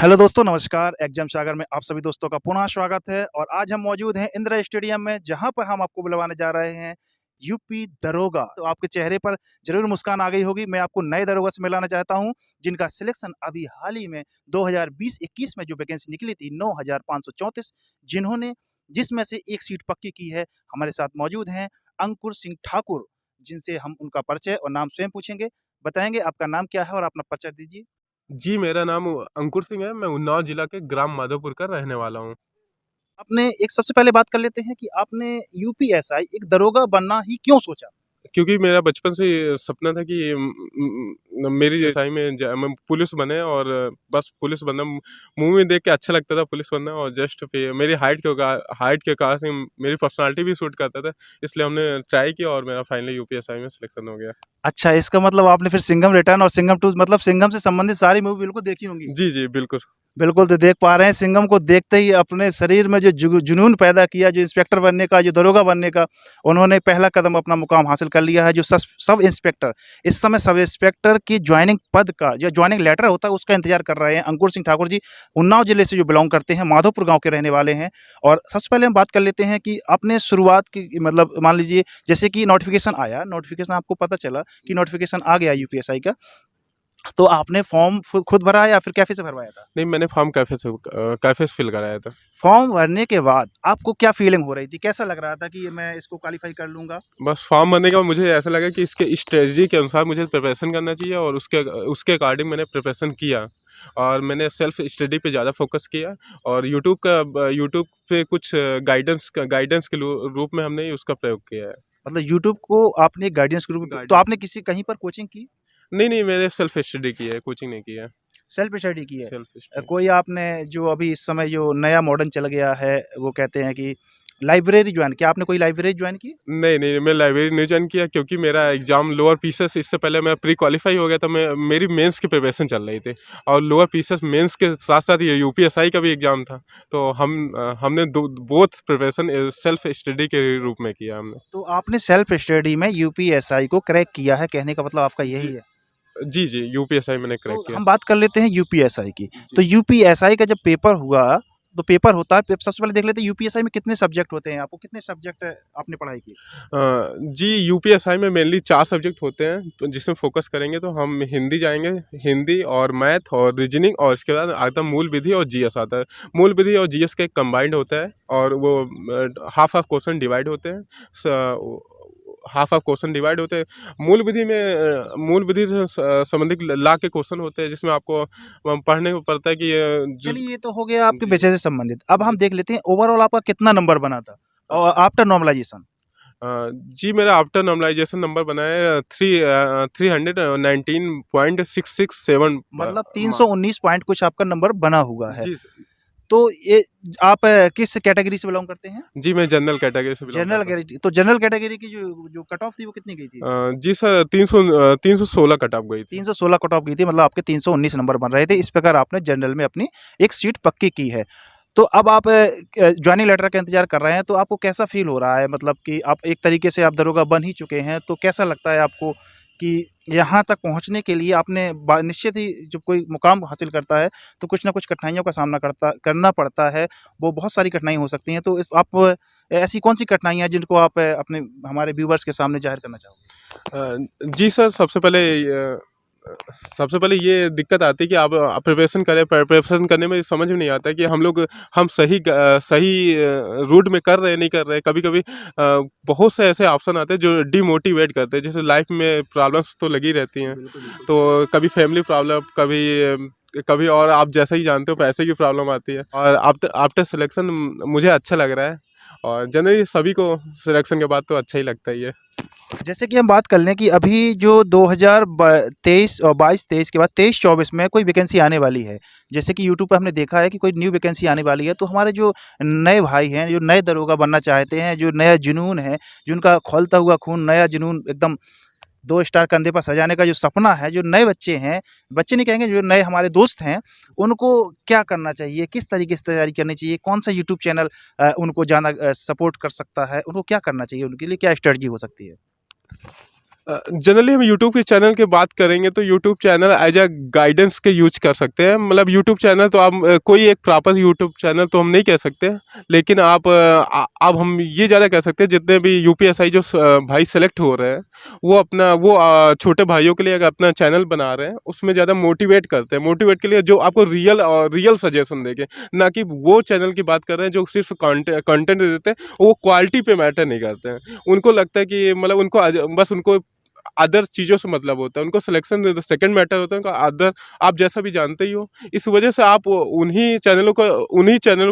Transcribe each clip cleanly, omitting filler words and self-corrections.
Hello दोस्तों, नमस्कार। Exam सागर में आप सभी दोस्तों का पुनः स्वागत है और आज हम मौजूद हैं इंदिरा स्टेडियम में, जहां पर हम आपको बुलवाने जा रहे हैं यूपी दरोगा। तो आपके चेहरे पर ज़रूर मुस्कान आ गई होगी। मैं आपको नए दरोगा से मिलाना चाहता हूं, जिनका सिलेक्शन अभी हाल ही में 2020-21 में जो वैकेंसी निकली थी 9,534, जिन्होंने जिसमें से एक सीट पक्की की है। हमारे साथ मौजूद हैं अंकुर सिंह ठाकुर, जिनसे हम उनका परिचय और नाम स्वयं पूछेंगे। बताएंगे आपका नाम क्या है और अपना परिचय दीजिए। जी, मेरा नाम अंकुर सिंह है, मैं उन्नाव जिला के ग्राम माधोपुर का रहने वाला हूँ। आपने एक सबसे पहले बात कर लेते हैं कि आपने यूपीएसआई एक दरोगा बनना ही क्यों सोचा? क्योंकि मेरा बचपन से ये सपना था कि मेरी जैसाई में मैं पुलिस बने और बस पुलिस बनना मूवी में देख के अच्छा लगता था पुलिस बनना और जस्ट फिर मेरी हाइट के कारण से मेरी पर्सनालिटी भी सूट करता था, इसलिए हमने ट्राई किया और मेरा फाइनली यूपीएसआई में सिलेक्शन हो गया। अच्छा, इसका मतलब आपने फिर सिंघम रिटर्न और सिंघम 2 मतलब सिंघम से संबंधित सारी मूवी बिल्कुल देखी होंगी। जी, जी, बिल्कुल। बिल्कुल, तो देख पा रहे हैं सिंघम को देखते ही अपने शरीर में जो जुनून पैदा किया, जो इंस्पेक्टर बनने का, जो दरोगा बनने का, उन्होंने पहला कदम अपना मुकाम हासिल कर लिया है, जो सब इंस्पेक्टर, इस समय सब इंस्पेक्टर की जॉइनिंग पद का जो जॉइनिंग लेटर होता है, उसका इंतज़ार कर रहे हैं। अंकुर सिंह ठाकुर जी उन्नाव जिले से जो बिलॉन्ग करते हैं, माधोपुर गाँव के रहने वाले हैं। और सबसे पहले हम बात कर लेते हैं कि आपने शुरुआत की मतलब मान लीजिए जैसे कि नोटिफ़िकेशन आया, नोटिफ़िकेशन आपको पता चला कि नोटिफ़िकेशन आ गया यूपीएसआई का, तो आपने फॉर्म खुद भरा या फिर कैफ़े से भरवाया था? नहीं, मैंने फॉर्म कैफ़े से फिल कराया था। फॉर्म भरने के बाद आपको क्या फ़ीलिंग हो रही थी? कैसा लग रहा था कि ये मैं इसको क्वालीफ़ाई कर लूँगा? बस फॉर्म भरने के बाद मुझे ऐसा लगा कि इसके स्ट्रेटजी के अनुसार मुझे प्रिपरेशन करना चाहिए और उसके उसके अकॉर्डिंग मैंने प्रिपरेशन किया और मैंने सेल्फ स्टडी पे ज़्यादा फोकस किया और यूट्यूब पे कुछ गाइडेंस के रूप में हमने उसका प्रयोग किया है। मतलब यूट्यूब को आपने गाइडेंस के रूप में तो गाइडेंस आपने किसी कहीं पर कोचिंग की? नहीं, नहीं, मैंने सेल्फ स्टडी की है, कोचिंग नहीं की है। सेल्फ स्टडी की है? Self study. कोई आपने जो अभी इस समय जो नया मॉडर्न चल गया है, वो कहते हैं कि लाइब्रेरी जॉइन क्या आपने कोई लाइब्रेरी जॉइन की? नहीं, नहीं, मैं लाइब्रेरी नहीं जॉइन किया क्योंकि मेरा एग्ज़ाम लोअर पीसेस इससे पहले मैं प्री क्वालीफाई हो गया था। मैं मेरी मेंस की प्रिपरेशन चल रही थी और लोअर पीसेस मेंस के साथ-साथ ये यूपीएसआई का भी एग्ज़ाम था। तो हमने दो बोथ प्रिपरेशन सेल्फ स्टडी के रूप में किया हमने। तो आपने सेल्फ स्टडी में यूपीएसआई को क्रैक किया है, कहने का मतलब आपका यही जी। है? जी, जी, यूपीएसआई मैंने क्रैक तो किया। हम बात कर लेते हैं यूपीएसआई की। तो जी। यूपीएसआई का जब पेपर हुआ, तो पेपर होता है, सबसे पहले देख लेते हैं यूपीएसआई में कितने सब्जेक्ट होते हैं? आपको कितने सब्जेक्ट आपने पढ़ाई की? जी, यूपीएसआई में मेनली 4 सब्जेक्ट होते हैं, तो जिसमें फ़ोकस करेंगे तो हम हिंदी जाएँगे, हिंदी और मैथ और रीजनिंग और इसके बाद आता है मूल विधि और जीएस आता है। मूल विधि और जीएस का कंबाइंड होता है और वो हाफ़-हाफ़ क्वेश्चन डिवाइड होते हैं। स हाफ़-हाफ़ क्वेश्चन डिवाइड होते हैं। मूल विधि से संबंधित ला के क्वेश्चन होते हैं, जिसमें आपको पढ़ने को पड़ता है कि जो चलिए ये तो हो गया आपके जी, विषय से संबंधित। अब हम जी। देख लेते हैं ओवरऑल आपका कितना नंबर बना था? और आफ्टर नॉर्मलाइज़ेशन अ, जी, मेरा आफ्टर नॉर्मलाइज़ेशन नंबर बना है 319.667 मतलब मार्क। 319 पॉइंट कुछ आपका नंबर बना हुआ है। जी, तो ये आप किस कैटेगरी से बिलॉन्ग करते हैं? जी, मैं जनरल कैटेगरी से बिलॉन्ग जनरल करता हूँ। कैटेगरी तो जनरल कैटेगरी की जो जो कट ऑफ थी वो कितनी गई थी? जी सर, 316 कट ऑफ गई थी। 316 कट ऑफ गई थी मतलब आपके 319 नंबर बन रहे थे। इस प्रकार आपने जनरल में अपनी एक सीट पक्की की है। तो अब आप जॉइनिंग लेटर का इंतज़ार कर रहे हैं, तो आपको कैसा फ़ील हो रहा है? मतलब कि आप एक तरीके से आप दरोगा बन ही चुके हैं, तो कैसा लगता है आपको कि यहाँ तक पहुँचने के लिए आपने बा निश्चित ही जब कोई मुकाम हासिल करता है, तो कुछ न कुछ कठिनाइयों का सामना करना पड़ता है। वो बहुत सारी कठिनाई हो सकती हैं, तो इस आप ऐसी कौन-सी कठिनाइयाँ हैं जिनको आप अपने हमारे व्यूअर्स के सामने ज़ाहिर करना चाहोगे? जी सर, सबसे पहले ये दिक्कत आती है कि आप प्रिपरेशन करें, प्रिपरेशन करने में समझ में नहीं आता कि हम सही रूट में कर रहे हैं, नहीं कर रहे हैं। कभी-कभी बहुत से ऐसे ऑप्शन आते हैं जो डिमोटिवेट करते हैं। जैसे लाइफ में प्रॉब्लम्स तो लगी रहती हैं। बिल्कुल, बिल्कुल। तो कभी फैमिली प्रॉब्लम, कभी और आप जैसा ही जानते हो पैसे की प्रॉब्लम आती है और आफ्टर आफ्टर सिलेक्शन मुझे अच्छा लग रहा है और जनरली सभी को सिलेक्शन के बाद तो अच्छा ही लगता ही है। जैसे कि हम बात कर लें कि अभी जो 2023 और 22-23 के बाद 23-24 में कोई वैकेंसी आने वाली है। जैसे कि यूट्यूब पे हमने देखा है कि कोई न्यू वैकेंसी आने वाली है, तो हमारे जो नए भाई हैं, जो नए दरोगा बनना चाहते हैं, जो नया जुनून है, जिनका खौलता हुआ खून, नया जुनून एकदम 2 स्टार कंधे पर सजाने का जो सपना है, जो नए बच्चे हैं, बच्चे नहीं कहेंगे, जो नए हमारे दोस्त हैं, उनको क्या करना चाहिए? किस तरीके से तैयारी करनी चाहिए? कौन-सा यूट्यूब चैनल उनको ज़्यादा सपोर्ट कर सकता है? उनको क्या करना चाहिए? उनके लिए क्या स्ट्रैटेजी हो सकती है? जनरली हम यूट्यूब के चैनल की बात करेंगे तो YouTube channel as a guidance के यूज कर सकते हैं। मतलब यूट्यूब चैनल तो आप कोई एक प्रॉपर यूट्यूब चैनल तो हम नहीं कह सकते, लेकिन अब हम ये ज़्यादा कह सकते हैं जितने भी यूपीएसआई जो भाई सेलेक्ट हो रहे हैं वो अपना वो छोटे भाइयों के लिए अगर अपना चैनल बना रहे हैं उसमें ज़्यादा मोटिवेट करते हैं। मोटिवेट के लिए जो आपको रियल और रियल सजेशन देंगे, ना कि वो चैनल की बात कर रहे हैं जो सिर्फ कंटेंट देते हैं, वो क्वालिटी पे मैटर नहीं करते हैं। उनको लगता है कि मतलब बस उनको अदर चीज़ों से मतलब होता है, उनको सिलेक्शन सेकंड मैटर होता है, उनका अदर आप जैसा भी जानते ही हो। इस वजह से आप उन्हीं चैनलों का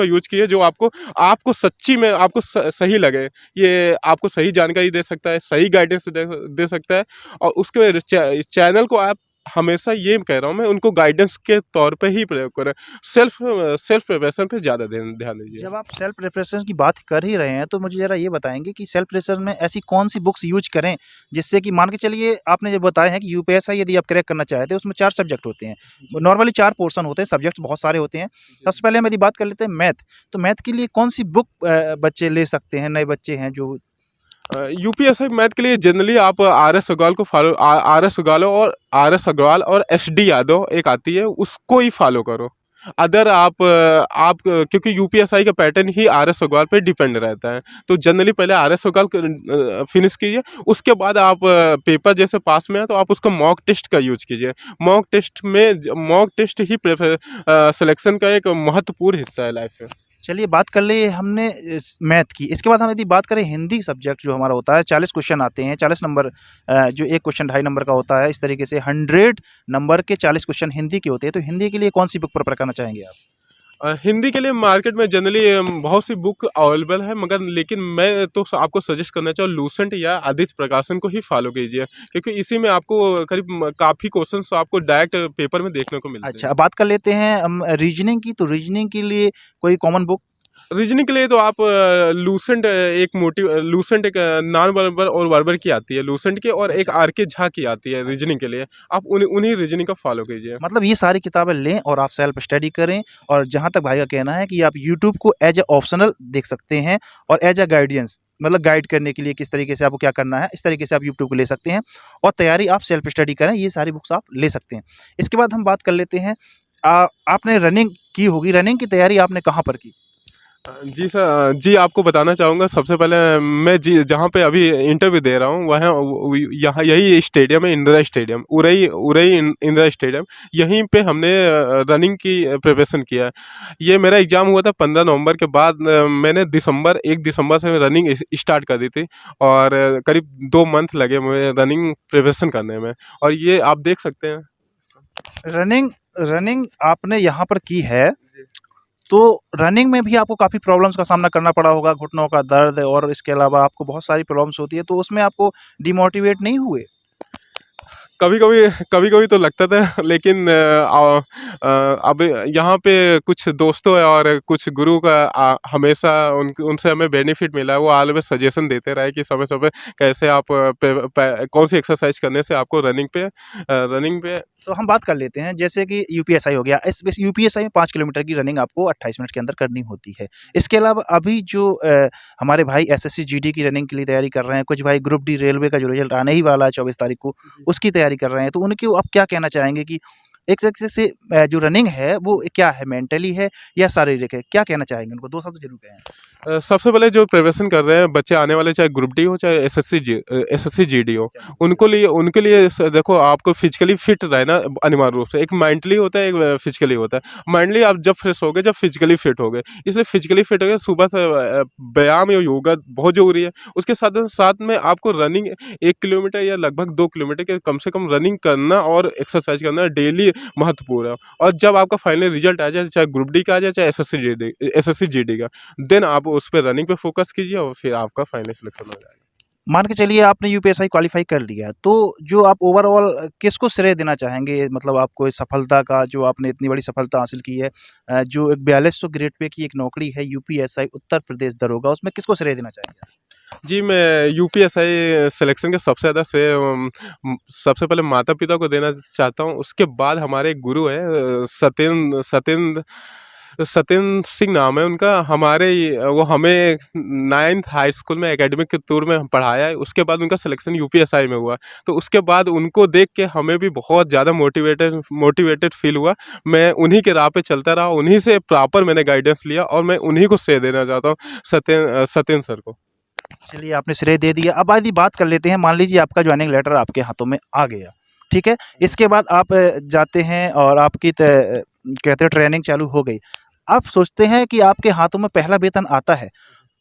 यूज़ कीजिए जो आपको आपको सच्ची में आपको सही लगे। ये आपको सही जानकारी दे सकता है, सही गाइडेंस दे सकता है, और उसके चैनल को आप हमेशा ये कह रहा हूँ मैं, उनको गाइडेंस के तौर पे ही प्रयोग करें। सेल्फ सेल्फ प्रिपरेशन पे ज़्यादा ध्यान दीजिए। जब आप सेल्फ प्रिपरेशन की बात कर ही रहे हैं तो मुझे ज़रा ये बताएँगे कि सेल्फ प्रिपरेशन में ऐसी कौन-सी बुक्स यूज़ करें, जिससे कि मान के चलिए आपने जो बताया है कि यूपीएसआई यदि आप क्रैक करना चाहते हैं उसमें 4 सब्जेक्ट होते हैं। नॉर्मली 4 पोर्शन होते हैं, सब्जेक्ट्स बहुत सारे होते हैं। सबसे पहले हम यदि बात कर लेते हैं मैथ, तो मैथ के लिए कौन-सी बुक बच्चे ले सकते हैं, नए बच्चे हैं जो यूपीएससी मैथ के लिए जनरली आप आर एस अग्रवाल और एस डी यादव एक आती है, उसको ही फॉलो करो। अदर आप क्योंकि यूपीएसआई का पैटर्न ही आर एस अग्रवाल पे डिपेंड रहता है, तो जनरली पहले आर एस अग्रवाल फिनिश कीजिए। उसके बाद आप पेपर जैसे पास में है तो आप उसको मॉक टेस्ट का यूज कीजिए। मॉक टेस्ट ही सिलेक्शन का एक महत्वपूर्ण हिस्सा है लाइफ में। चलिए बात कर लिए हमने इस मैथ की। इसके बाद हम यदि बात करें हिंदी सब्जेक्ट जो हमारा होता है, 40 क्वेश्चन आते हैं, 40 नंबर जो 1 क्वेश्चन 2.5 नंबर का होता है, इस तरीके से 100 नंबर के 40 क्वेश्चन हिंदी के होते हैं। तो हिंदी के लिए कौन-सी बुक प्रेफ़र करना चाहेंगे आप? हिंदी के लिए मार्केट में जनरली बहुत सी बुक अवेलेबल है, मगर लेकिन मैं तो आपको सजेस्ट करना चाहूँ लूसेंट या आदित्य प्रकाशन को ही फॉलो कीजिए, क्योंकि इसी में आपको करीब काफ़ी क्वेश्चंस आपको डायरेक्ट पेपर में देखने को मिलते अच्छा, हैं। अब बात कर लेते हैं हम रीज़निंग की। तो रीज़निंग के लिए कोई कॉमन बुक? रीजनिंग के लिए तो आप लूसेंट एक नॉन वर्बल और वर्बल की आती है लूसेंट की, और एक अच्छा। आर के झा की आती है रीजनिंग के लिए। आप उन्हीं रीजनिंग का फॉलो कीजिए। मतलब ये सारी किताबें लें और आप सेल्फ स्टडी करें, और जहाँ तक भाई का कहना है कि आप यूट्यूब को एज़ अ ऑप्शनल देख सकते हैं और एज़ अ गाइडेंस, मतलब गाइड करने के लिए किस तरीके से आपको क्या करना है, इस तरीके से आप यूट्यूब को ले सकते हैं और तैयारी आप सेल्फ स्टडी करें, ये सारी बुक्स आप ले सकते हैं। इसके बाद हम बात कर लेते हैं आपने रनिंग की होगी, रनिंग की तैयारी आपने कहाँ पर की? जी सर, जी आपको बताना चाहूँगा सबसे पहले मैं जी जहाँ पे अभी इंटरव्यू दे रहा हूँ वहाँ यहाँ यही स्टेडियम है, इंदिरा स्टेडियम, उरई उरई इंदिरा स्टेडियम, यहीं पे हमने रनिंग की प्रिपरेशन किया है। ये मेरा एग्ज़ाम हुआ था 15 नवंबर के बाद। मैंने 1 दिसंबर से रनिंग स्टार्ट कर दी थी, और करीब 2 मंथ लगे मुझे रनिंग प्रिपरेशन करने में, और ये आप देख सकते हैं। रनिंग रनिंग आपने यहाँ पर की है, जी। तो रनिंग में भी आपको काफ़ी प्रॉब्लम्स का सामना करना पड़ा होगा, घुटनों का दर्द और इसके अलावा आपको बहुत सारी प्रॉब्लम्स होती है, तो उसमें आपको डिमोटिवेट नहीं हुए? कभी-कभी तो लगता था, लेकिन अब यहाँ पे कुछ दोस्तों और कुछ गुरु का हमेशा उनसे हमें बेनिफिट मिला है। वो ऑलवेज सजेशन देते रहे कि समय-समय कैसे आप कौन सी एक्सरसाइज करने से आपको रनिंग पे। तो हम बात कर लेते हैं जैसे कि यूपीएसआई हो गया। इस यूपीएसआई में 5 किलोमीटर की रनिंग आपको 28 मिनट के अंदर करनी होती है। इसके अलावा अभी जो हमारे भाई एसएससी जीडी की रनिंग के लिए तैयारी कर रहे हैं, कुछ भाई ग्रुप डी रेलवे का जो रिजल्ट आने ही वाला है 24 तारीख को, उसकी तैयारी कर रहे हैं। तो उनकी आप क्या कहना चाहेंगे कि एक तरीके से जो रनिंग है वो क्या है, मेंटली है या शारीरिक है? क्या कहना चाहेंगे उनको? 2 शब्द ज़रूर कहें। सबसे पहले जो प्रिपरेशन कर रहे हैं बच्चे आने वाले, चाहे ग्रुप डी हो चाहे एसएससी जीडी हो, उनके लिए देखो आपको फिजिकली फिट रहना अनिवार्य रूप से, एक मेंटली होता है एक फिजिकली होता है। मेंटली आप जब फ्रेश हो गए, जब फिजिकली फिट हो गए, इसलिए फिजिकली फिट हो गए सुबह से व्यायाम या योगा बहुत जरूरी है। उसके साथ साथ में आपको रनिंग 1 किलोमीटर या लगभग 2 किलोमीटर के कम से कम रनिंग करना और एक्सरसाइज करना डेली महत्वपूर्ण है। और जब आपका फाइनल रिजल्ट आ जाए, चाहे ग्रुप डी का आ जाए चाहे एसएससी जीडी का, देन आप उस पे रनिंग पे फ़ोकस कीजिए और फिर आपका फाइनल सिलेक्शन हो जाएगा। मान के चलिए आपने यूपीएसआई क्वालीफाई कर लिया, तो जो आप ओवरऑल किसको श्रेय देना चाहेंगे? मतलब आपको इस सफलता का, जो आपने इतनी बड़ी सफलता हासिल की है, जो एक 4200 ग्रेड पे की एक नौकरी है यूपीएसआई उत्तर प्रदेश दरोगा, उसमें किसको श्रेय देना चाहेंगे आप? जी, मैं यूपीएसआई सिलेक्शन का सबसे ज़्यादा श्रेय सबसे पहले माता-पिता को देना चाहता हूँ। उसके बाद हमारे एक गुरु हैं, सत्येंद्र सत्येंद्र सिंह नाम है उनका। वो हमें 9th हाई स्कूल में एकेडमिक के टूर में पढ़ाया है। उसके बाद उनका सिलेक्शन यूपीएसआई में हुआ। तो उसके बाद उनको देख के हमें भी बहुत ज़्यादा मोटिवेटेड फील हुआ। मैं उन्हीं के राह पे चलता रहा, उन्हीं से प्रॉपर मैंने गाइडेंस लिया और मैं उन्हीं को श्रेय देना चाहता हूँ, सत्येंद्र सर को। चलिए, आपने श्रेय दे दिया। अब आदि बात कर लेते हैं। मान लीजिए आपका ज्वाइनिंग लेटर आपके हाथों में आ गया, ठीक है? इसके बाद आप जाते हैं और आपकी कहते हैं ट्रेनिंग चालू हो गई। आप सोचते हैं कि आपके हाथों में पहला वेतन आता है,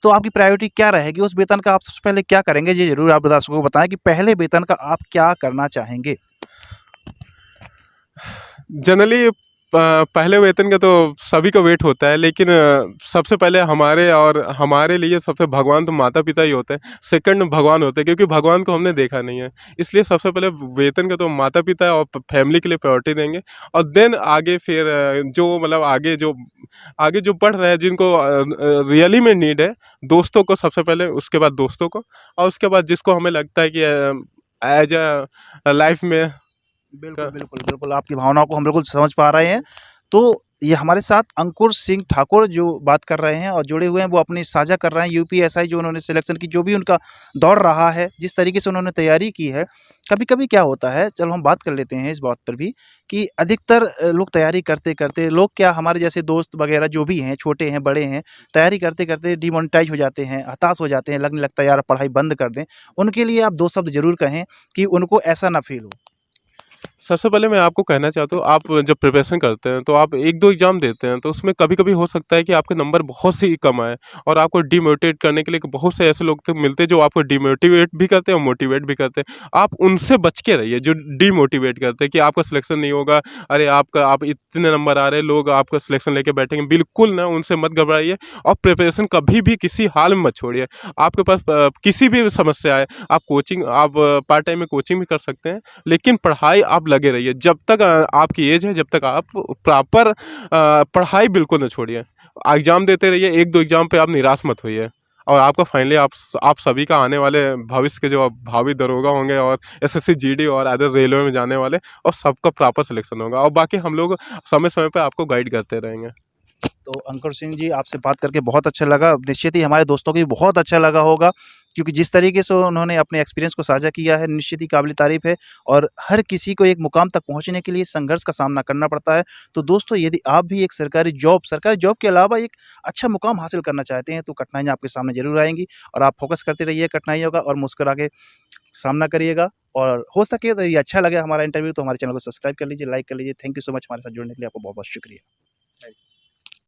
तो आपकी प्रायोरिटी क्या रहेगी? उस वेतन का आप सबसे पहले क्या करेंगे? ये ज़रूर आप दर्शकों को बताएँ कि पहले वेतन का आप क्या करना चाहेंगे? जनरली पहले वेतन का तो सभी का वेट होता है, लेकिन सबसे पहले हमारे लिए सबसे भगवान तो माता पिता ही होते हैं। सेकंड भगवान होते हैं, क्योंकि भगवान को हमने देखा नहीं है। इसलिए सबसे पहले वेतन का तो माता पिता और फैमिली के लिए प्रायोरिटी देंगे। और देन आगे फिर जो मतलब आगे जो बढ़ रहे हैं, जिनको रियली में नीड है, दोस्तों को सबसे पहले, उसके बाद दोस्तों को, और उसके बाद जिसको हमें लगता है कि एज अ लाइफ में बिल्कुल, बिल्कुल, बिल्कुल, आपकी भावनाओं को हम बिल्कुल समझ पा रहे हैं। तो ये हमारे साथ अंकुर सिंह ठाकुर जो बात कर रहे हैं और जुड़े हुए हैं, वो अपनी साझा कर रहे हैं यूपीएसआई जो उन्होंने सिलेक्शन की, जो भी उनका दौर रहा है, जिस तरीके से उन्होंने तैयारी की है। कभी-कभी क्या होता है, चलो हम बात कर लेते हैं इस बात पर भी कि अधिकतर लोग तैयारी करते-करते, लोग क्या, हमारे जैसे दोस्त वगैरह जो भी हैं, छोटे हैं, बड़े हैं, तैयारी करते-करते डिमोनेटाइज़ हो जाते हैं, हताश हो जाते हैं, लगने लगता है यार पढ़ाई बंद कर दें। उनके लिए आप 2 शब्द ज़रूर कहें कि उनको ऐसा ना फ़ील हो। सबसे पहले मैं आपको कहना चाहता हूँ, आप जब प्रिपरेशन करते हैं तो आप 1-2 एग्ज़ाम देते हैं, तो उसमें कभी-कभी हो सकता है कि आपके नंबर बहुत से ही कम आए, और आपको डिमोटिवेट करने के लिए बहुत से ऐसे लोग तो मिलते हैं जो आपको डिमोटिवेट भी करते हैं और मोटिवेट भी करते हैं। आप उनसे बच के रहिए जो डिमोटिवेट करते हैं कि आपका सिलेक्शन नहीं होगा, अरे आप इतने नंबर आ रहे हैं, लोग आपका सिलेक्शन लेके बैठेंगे। बिल्कुल ना, उनसे मत घबराइए, और प्रिपरेशन कभी भी किसी हाल में मत छोड़िए। आपके पास किसी भी समस्या आए, आप पार्ट टाइम में कोचिंग भी कर सकते हैं, लेकिन पढ़ाई आप लगे रहिए। जब तक आपकी एज है, जब तक आप प्रॉपर पढ़ाई बिल्कुल ना छोड़िए। एग्ज़ाम देते रहिए, 1-2 एग्ज़ाम पे आप निराश मत होइए, और आपका फाइनली आप सभी का आने वाले भविष्य के जो भावी दरोगा होंगे, और एसएससी, जीडी और अदर रेलवे में जाने वाले, और सबका प्रॉपर सिलेक्शन होगा, और बाकी हम लोग समय-समय पे आपको गाइड करते रहेंगे। तो अंकुर सिंह जी, आपसे बात करके बहुत अच्छा लगा। निश्चित ही हमारे दोस्तों को भी बहुत अच्छा लगा होगा, क्योंकि जिस तरीके से उन्होंने अपने एक्सपीरियंस को साझा किया है, निश्चित ही काबिल-ए-तारीफ़ है। और हर किसी को एक मुकाम तक पहुँचने के लिए संघर्ष का सामना करना पड़ता है। तो दोस्तों, यदि आप भी एक सरकारी जॉब के अलावा एक अच्छा मुकाम हासिल करना चाहते हैं, तो कठिनाइयाँ आपके सामने ज़रूर आएँगी, और आप फ़ोकस करते रहिए कठिनाइयों का और मुस्कुरा के सामना करिएगा। और हो सके तो ये अच्छा लगा हमारा इंटरव्यू, तो हमारे चैनल को सब्सक्राइब कर लीजिए, लाइक कर लीजिए। थैंक यू सो मच हमारे साथ जुड़ने के लिए। आपका बहुत-बहुत शुक्रिया।